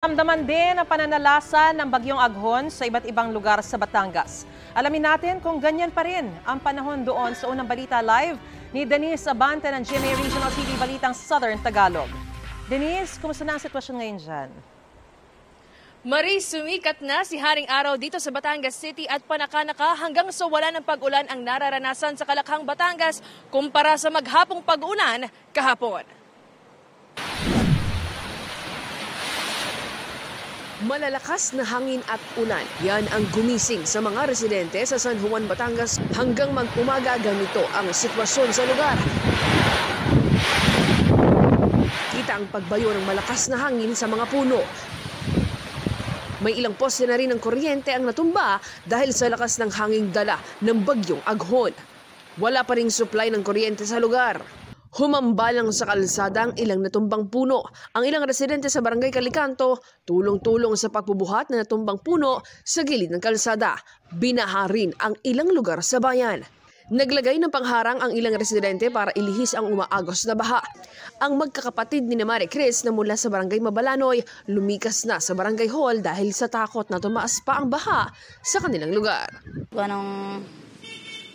Ramdaman din ang pananalasa ng bagyong Aghon sa iba't ibang lugar sa Batangas. Alamin natin kung ganyan pa rin ang panahon doon sa unang balita live ni Denise Abante ng GMA Regional TV Balitang Southern Tagalog. Denise, kumusta na ang sitwasyon ngayon dyan? Marie, sumikat na si Haring Araw dito sa Batangas City at panakanaka hanggang sa wala ng pag-ulan ang nararanasan sa Kalakhang, Batangas kumpara sa maghapong pag-ulan kahapon. Malalakas na hangin at ulan, yan ang gumising sa mga residente sa San Juan, Batangas hanggang mag-umaga ganito ang sitwasyon sa lugar. Kita ang pagbayo ng malakas na hangin sa mga puno. May ilang poste na rin ng kuryente ang natumba dahil sa lakas ng hanging dala ng bagyong Aghon. Wala pa ring supply ng kuryente sa lugar. Humambalang sa kalsada ang ilang natumbang puno. Ang ilang residente sa Barangay Calicanto, tulong-tulong sa pagbubuhat na natumbang puno sa gilid ng kalsada. Binaha rin ang ilang lugar sa bayan. Naglagay ng pangharang ang ilang residente para ilihis ang umaagos na baha. Ang magkakapatid ni Mari Chris na mula sa Barangay Mabalanoy, lumikas na sa Barangay Hall dahil sa takot na tumaas pa ang baha sa kanilang lugar. Anong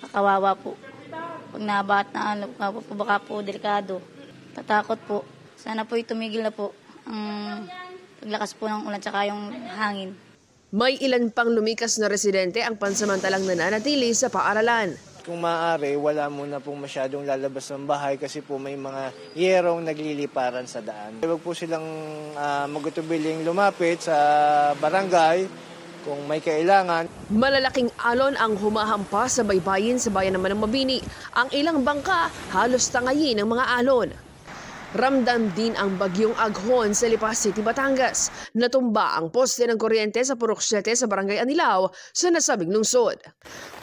kakawawa po. Pag nabahat na baka po delikado. Tatakot po. Sana po tumigil na po ang paglakas po ng ulan tsaka yung hangin. May ilan pang lumikas na residente ang pansamantalang nananatili sa paaralan. Kung maaari, wala muna pong masyadong lalabas ng bahay kasi po may mga yerong nagliliparan sa daan. Huwag po silang magutubiling lumapit sa barangay kung may kailangan. Malalaking alon ang humahampa sa baybayin sa bayan naman ng Mabini. Ang ilang bangka halos tangayin ng mga alon. Ramdam din ang bagyong Aghon sa Lipa City, Batangas. Natumba ang poste ng kuryente sa Purok 7 sa Barangay Anilao sa nasabing lungsod.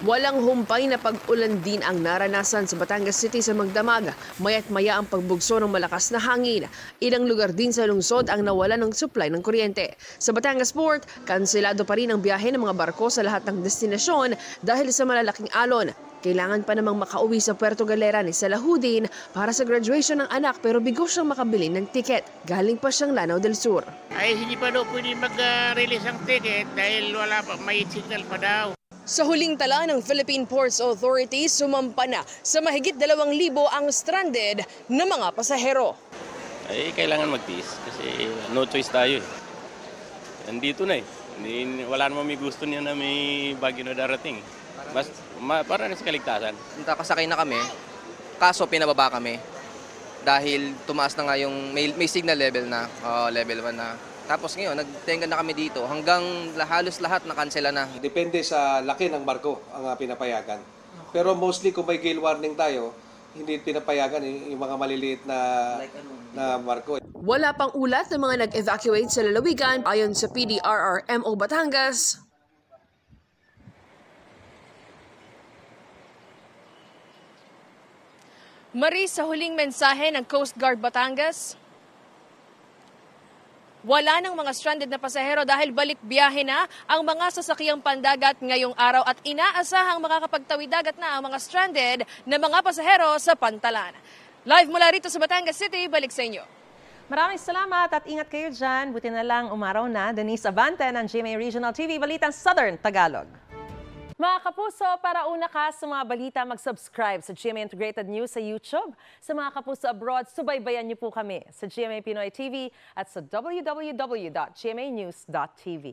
Walang humpay na pag-ulan din ang naranasan sa Batangas City sa magdamag. Maya't maya ang pagbugso ng malakas na hangin. Ilang lugar din sa lungsod ang nawala ng supply ng kuryente. Sa Batangas Port, kanselado pa rin ang biyahe ng mga barko sa lahat ng destinasyon dahil sa malalaking alon. Kailangan pa namang makauwi sa Puerto Galera ni Salahudin para sa graduation ng anak pero bigo siyang makabili ng tiket. Galing pa siyang Lanao del Sur. Ay hindi pa daw pwede mag-release ang ticket dahil wala pa, may signal pa daw. Sa huling tala ng Philippine Ports Authority, sumampa na sa mahigit 2,000 ang stranded na mga pasahero. Ay kailangan magtiis kasi no choice tayo eh. Nandito na eh. Wala namang may gusto niya na may bagyo na darating. Para na sa kaligtasan. Nakasakay na kami, kaso pinababa kami. Dahil tumaas na nga yung may signal level na, level 1 na. Tapos ngayon, nagtenga na kami dito hanggang halos lahat na-cancela na. Depende sa laki ng barko ang pinapayagan. Pero mostly kung may gale warning tayo, hindi pinapayagan yung mga maliliit na barko. Wala pang ulat ng mga nag-evacuate sa lalawigan ayon sa PDRRMO Batangas. Marie, sa huling mensahe ng Coast Guard Batangas, wala ng mga stranded na pasahero dahil balik biyahe na ang mga sasakyang pandagat ngayong araw at inaasahang makakapagtawid dagat na ang mga stranded na mga pasahero sa Pantalan. Live mula rito sa Batangas City, balik sa inyo. Maraming salamat at ingat kayo dyan. Buti na lang umaraw na. Denise Abante ng GMA Regional TV Balitang Southern Tagalog. Mga kapuso, para una ka sa mga balita, mag-subscribe sa GMA Integrated News sa YouTube. Sa mga kapuso abroad, subaybayan niyo po kami sa GMA Pinoy TV at sa www.gmanews.tv.